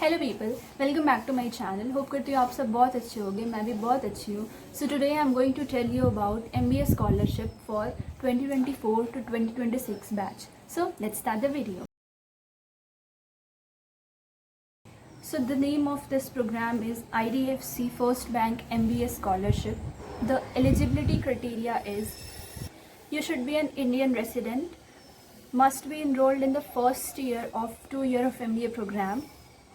Hello people, welcome back to my channel. Hope करती हूँ आप सब बहुत अच्छे होंगे, मैं भी बहुत अच्छी हूँ। So today I am going to tell you about MBA scholarship for 2024 to 2026 batch. So let's start the video. So the name of this program is IDFC First Bank MBA Scholarship. The eligibility criteria is you should be an Indian resident, must be enrolled in the first year of 2 year of MBA program,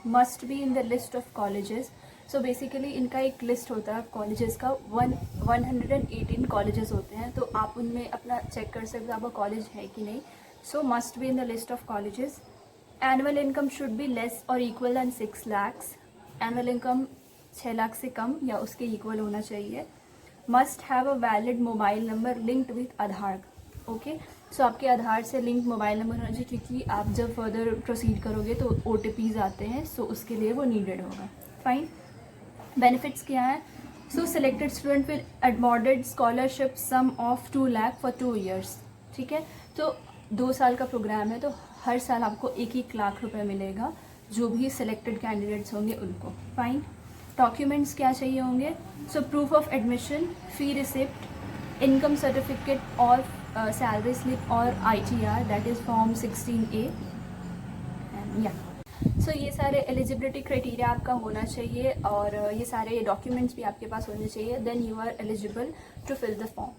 must be in the list of colleges. So basically इनका एक list होता है colleges का 118 colleges होते हैं, तो आप उनमें अपना चेक कर सकते हो आपका कॉलेज है कि नहीं. So must be in the list of colleges. Annual income should be less or equal than 6 lakhs. Annual income 6 lakh से कम या उसके इक्वल होना चाहिए. Must have a valid mobile number linked with Aadhaar. Okay, so आपके आधार से लिंक मोबाइल नंबर होना चाहिए, क्योंकि आप जब फर्दर प्रोसीड करोगे तो OTPs आते हैं, सो उसके लिए वो नीडेड होगा. फाइन. बेनिफिट्स क्या है? So selected student will awarded scholarship sum of 2 lakh for 2 years. ठीक है, तो 2 साल का प्रोग्राम है, तो हर साल आपको 1-1 लाख रुपए मिलेगा जो भी सिलेक्टेड कैंडिडेट्स होंगे उनको. फाइन. डॉक्यूमेंट्स क्या चाहिए होंगे? सो proof of admission, fee receipt, income certificate और सैलरी स्लिप और ITR, that is form 16A. And या सो ये सारे एलिजिबिलिटी क्राइटेरिया आपका होना चाहिए और ये सारे डॉक्यूमेंट्स भी आपके पास होने चाहिए. Then you are eligible to fill the form.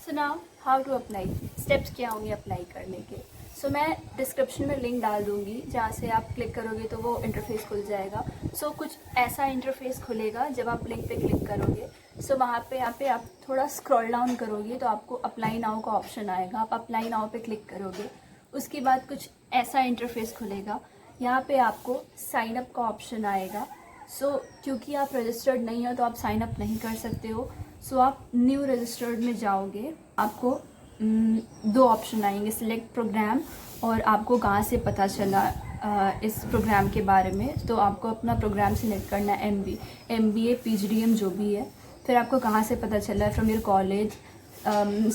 So now how to apply. Steps क्या होंगे अप्लाई करने के? सो मैं डिस्क्रिप्शन में लिंक डाल दूंगी, जहाँ से आप क्लिक करोगे तो वो इंटरफेस खुल जाएगा. सो कुछ ऐसा इंटरफेस खुलेगा जब आप लिंक पे क्लिक करोगे. सो वहाँ पे आप थोड़ा स्क्रॉल डाउन करोगे तो आपको अप्लाई नाउ का ऑप्शन आएगा. आप अप्लाई नाउ पे क्लिक करोगे, उसके बाद कुछ ऐसा इंटरफेस खुलेगा. यहाँ पे आपको साइन अप का ऑप्शन आएगा. सो क्योंकि आप रजिस्टर्ड नहीं हो तो आप साइन अप नहीं कर सकते हो. सो आप न्यू रजिस्टर्ड में जाओगे, आपको 2 ऑप्शन आएंगे, सिलेक्ट प्रोग्राम और आपको कहाँ से पता चला इस प्रोग्राम के बारे में. तो आपको अपना प्रोग्राम सिलेक्ट करना है, MBA PGDM जो भी है. फिर आपको कहाँ से पता चला है, from your college,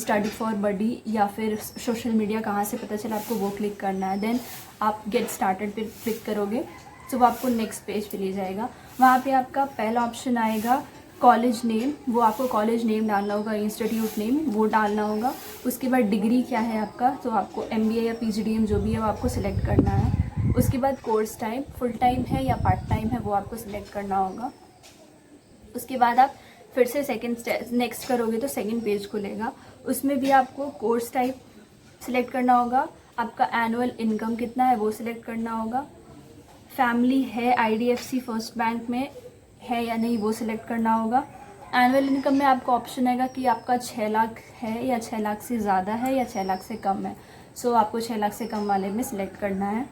study for buddy, या फिर सोशल मीडिया कहाँ से पता चला, आपको वो क्लिक करना है. देन आप गेट स्टार्टेड पे क्लिक करोगे तो वो आपको नेक्स्ट पेज पे ले जाएगा. वहाँ पे आपका पहला ऑप्शन आएगा कॉलेज नेम. वो आपको कॉलेज नेम डालना होगा, इंस्टीट्यूट नेम वो डालना होगा. उसके बाद डिग्री क्या है आपका, तो आपको MBA या PGDM जो भी है वो आपको सिलेक्ट करना है. उसके बाद कोर्स टाइम, फुल टाइम है या पार्ट टाइम है वो आपको सिलेक्ट करना होगा. उसके बाद आप फिर से नेक्स्ट करोगे तो सेकंड पेज खुलेगा. उसमें भी आपको कोर्स टाइप सिलेक्ट करना होगा, आपका एनुअल इनकम कितना है वो सिलेक्ट करना होगा, फैमिली है IDFC फर्स्ट बैंक में है या नहीं वो सिलेक्ट करना होगा. एनुअल इनकम में आपको ऑप्शन आएगा कि आपका 6 लाख है या 6 लाख से ज़्यादा है या 6 लाख से कम है. सो आपको 6 लाख से कम वाले में सिलेक्ट करना है.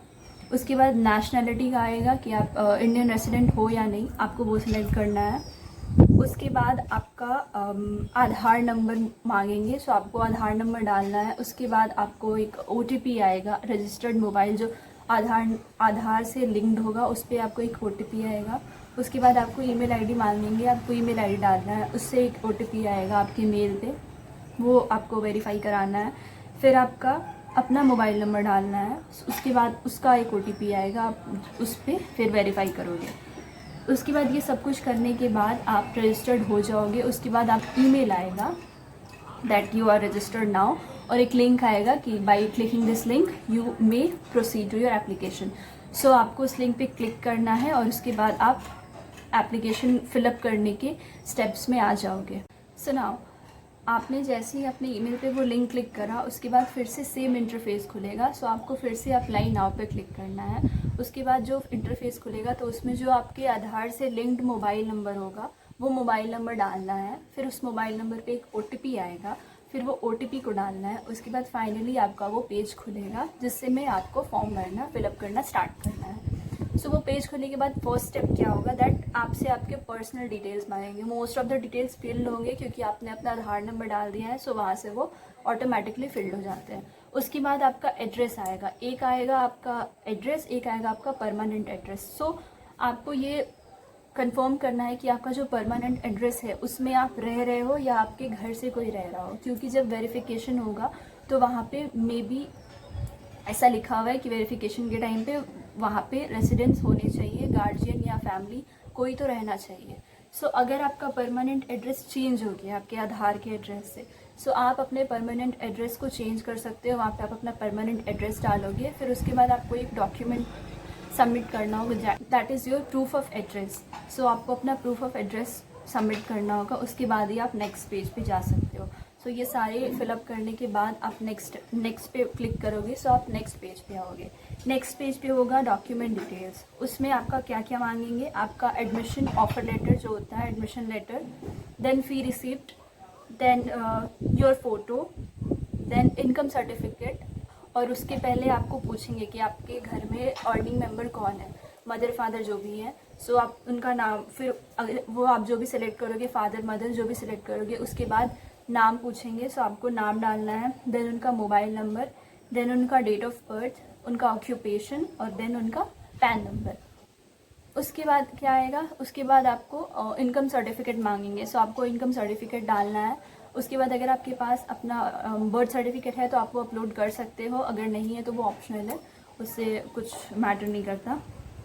उसके बाद नेशनैलिटी का आएगा कि आप इंडियन रेसिडेंट हो या नहीं, आपको वो सिलेक्ट करना है. उसके बाद आपका आधार नंबर मांगेंगे, सो आपको आधार नंबर डालना है. उसके बाद आपको एक OTP आएगा, रजिस्टर्ड मोबाइल जो आधार से लिंक्ड होगा उस पर आपको एक OTP आएगा. उसके बाद आपको ईमेल आईडी मांगेंगे, आपको ईमेल आईडी डालना है, उससे एक OTP आएगा आपके मेल पे, वो आपको वेरीफाई कराना है. फिर आपका अपना मोबाइल नंबर डालना है, उसके बाद उसका एक OTP आएगा, आप उस पर फिर वेरीफाई करोगे. उसके बाद ये सब कुछ करने के बाद आप रजिस्टर्ड हो जाओगे. उसके बाद आप ईमेल आएगा that you are registered now, और एक लिंक आएगा कि by clicking this link you may proceed to your application. So आपको उस लिंक पे क्लिक करना है और उसके बाद आप एप्लीकेशन फिलअप करने के स्टेप्स में आ जाओगे. सो नाउ आपने जैसे ही अपने ईमेल पे वो लिंक क्लिक करा, उसके बाद फिर से सेम इंटरफेस खुलेगा. सो आपको फिर से अप्लाई नाउ पे क्लिक करना है. उसके बाद जो इंटरफेस खुलेगा तो उसमें जो आपके आधार से लिंक्ड मोबाइल नंबर होगा वो मोबाइल नंबर डालना है. फिर उस मोबाइल नंबर पे एक OTP आएगा, फिर वो OTP को डालना है. उसके बाद फाइनली आपका वो पेज खुलेगा जिससे मैं आपको फॉर्म भरना फिलअप करना स्टार्ट करना है. सो वो पेज खुलने के बाद फर्स्ट स्टेप क्या होगा, दैट आपसे आपके पर्सनल डिटेल्स मांगेंगे. Most of the details field होंगे क्योंकि आपने अपना आधार नंबर डाल दिया है, सो वहाँ से वो ऑटोमेटिकली फिल्ड हो जाते हैं. उसके बाद आपका एड्रेस आएगा, एक आएगा आपका एड्रेस, एक आएगा आपका परमानेंट एड्रेस. सो आपको ये कंफर्म करना है कि आपका जो परमानेंट एड्रेस है उसमें आप रह रहे हो या आपके घर से कोई रह रहा हो, क्योंकि जब वेरिफिकेशन होगा तो वहाँ पे मे बी ऐसा लिखा हुआ है कि वेरिफिकेशन के टाइम पे वहाँ पे रेसिडेंस होने चाहिए, गार्जियन या फैमिली कोई तो रहना चाहिए। सो अगर आपका परमानेंट एड्रेस चेंज हो गया आपके आधार के एड्रेस से, सो आप अपने परमानेंट एड्रेस को चेंज कर सकते हो। वहाँ पे आप अपना परमानेंट एड्रेस डालोगे, फिर उसके बाद आपको एक डॉक्यूमेंट सबमिट करना होगा, that is your proof of address. So आपको अपना प्रूफ ऑफ एड्रेस सबमिट करना होगा, उसके बाद ही आप नेक्स्ट पेज पे जा सकते हो। सो ये सारे फिलअप करने के बाद आप नेक्स्ट पे क्लिक करोगे, सो आप नेक्स्ट पेज पे आओगे। नेक्स्ट पेज पे होगा डॉक्यूमेंट डिटेल्स। उसमें आपका क्या क्या मांगेंगे, आपका एडमिशन ऑफर लेटर जो होता है, admission letter, then fee receipt, then your photo, then income certificate. और उसके पहले आपको पूछेंगे कि आपके घर में अर्निंग मेंबर कौन है, मदर फादर जो भी हैं। सो आप उनका नाम, फिर अगर वो आप जो भी सिलेक्ट करोगे, फादर मदर जो भी सिलेक्ट करोगे, उसके बाद नाम पूछेंगे। सो आपको नाम डालना है, देन उनका मोबाइल नंबर, देन उनका डेट ऑफ बर्थ, उनका ऑक्यूपेशन और देन उनका पैन नंबर। उसके बाद क्या आएगा, उसके बाद आपको इनकम सर्टिफिकेट मांगेंगे। सो आपको इनकम सर्टिफिकेट डालना है। उसके बाद अगर आपके पास अपना बर्थ सर्टिफिकेट है तो आप वो अपलोड कर सकते हो, अगर नहीं है तो वो ऑप्शनल है, उससे कुछ मैटर नहीं करता।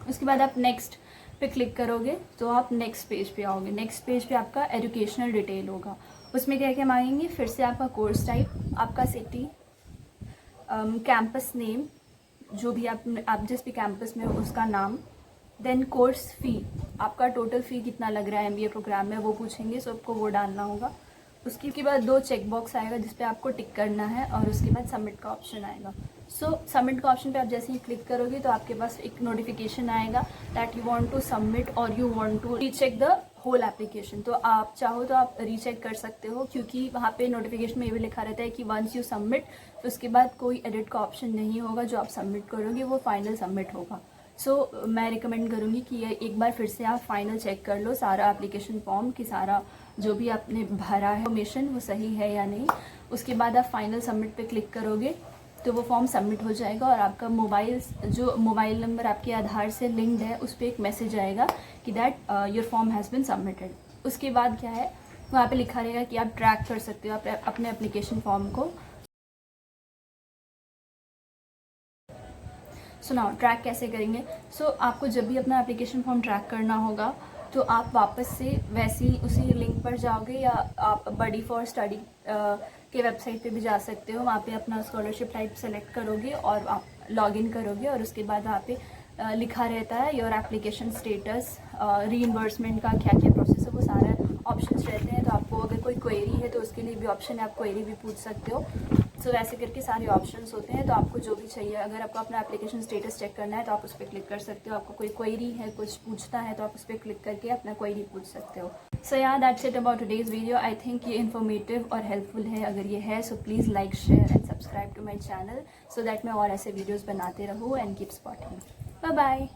उसके बाद आप नेक्स्ट पे क्लिक करोगे तो आप नेक्स्ट पेज पे आओगे। नेक्स्ट पेज पे आपका एजुकेशनल डिटेल होगा। उसमें क्या क्या मांगेंगे, फिर से आपका कोर्स टाइप, आपका सिटी, कैंपस नेम, जो भी आप जिस भी कैंपस में हो उसका नाम, देन कोर्स फ़ी, आपका टोटल फ़ी कितना लग रहा है एमबीए प्रोग्राम में, वो पूछेंगे। सो आपको वो डालना होगा। उसके बाद 2 चेक बॉक्स आएगा जिस पे आपको टिक करना है, और उसके बाद सबमिट का ऑप्शन आएगा। सो सबमिट का ऑप्शन पे आप जैसे ही क्लिक करोगे तो आपके पास एक नोटिफिकेशन आएगा that you want to submit और you want to recheck the whole application. तो आप चाहो तो आप रीचेक कर सकते हो, क्योंकि वहाँ पे नोटिफिकेशन में ये भी लिखा रहता है कि वंस यू सबमिट, तो उसके बाद कोई एडिट का ऑप्शन नहीं होगा। जो आप सबमिट करोगे वो फाइनल सबमिट होगा। सो मैं रिकमेंड करूँगी कि ये एक बार फिर से आप फाइनल चेक कर लो सारा एप्लीकेशन फॉर्म, कि सारा जो भी आपने भरा है इन्फॉर्मेशन वो सही है या नहीं। उसके बाद आप फाइनल सबमिट पे क्लिक करोगे तो वो फॉर्म सबमिट हो जाएगा, और आपका मोबाइल नंबर आपके आधार से लिंक्ड है उस पर एक मैसेज आएगा कि that your form has been submitted. उसके बाद क्या है, वहाँ पे लिखा रहेगा कि आप ट्रैक कर सकते हो अपने एप्लीकेशन फॉर्म को। सुनाओ ट्रैक कैसे करेंगे। सो आपको जब भी अपना एप्लीकेशन फॉर्म ट्रैक करना होगा तो आप वापस से वैसे ही उसी लिंक पर जाओगे, या आप बडी फॉर स्टडी के वेबसाइट पे भी जा सकते हो। वहाँ पे अपना स्कॉलरशिप टाइप सेलेक्ट करोगे और आप लॉगिन करोगे, और उसके बाद वहाँ पे लिखा रहता है योर एप्लीकेशन स्टेटस, रीइंबर्समेंट का क्या क्या प्रोसेस है, वो सारे ऑप्शंस रहते हैं। तो आपको अगर कोई क्वेरी है तो उसके लिए भी ऑप्शन है, आप क्वेरी भी पूछ सकते हो। सो वैसे करके सारे ऑप्शंस होते हैं। तो आपको जो भी चाहिए, अगर आपको अपना एप्लीकेशन स्टेटस चेक करना है तो आप उस पर क्लिक कर सकते हो। आपको कोई क्वेरी है, कुछ पूछना है, तो आप उस पर क्लिक करके अपना क्वेरी पूछ सकते हो। So yeah that's it about today's video. I think ये इन्फॉर्मेटिव और हेल्पफुल है। अगर ये है so please like, share and subscribe to my channel, so that मैं और ऐसे वीडियोज़ बनाते रहूँ and keep supporting. Bye bye.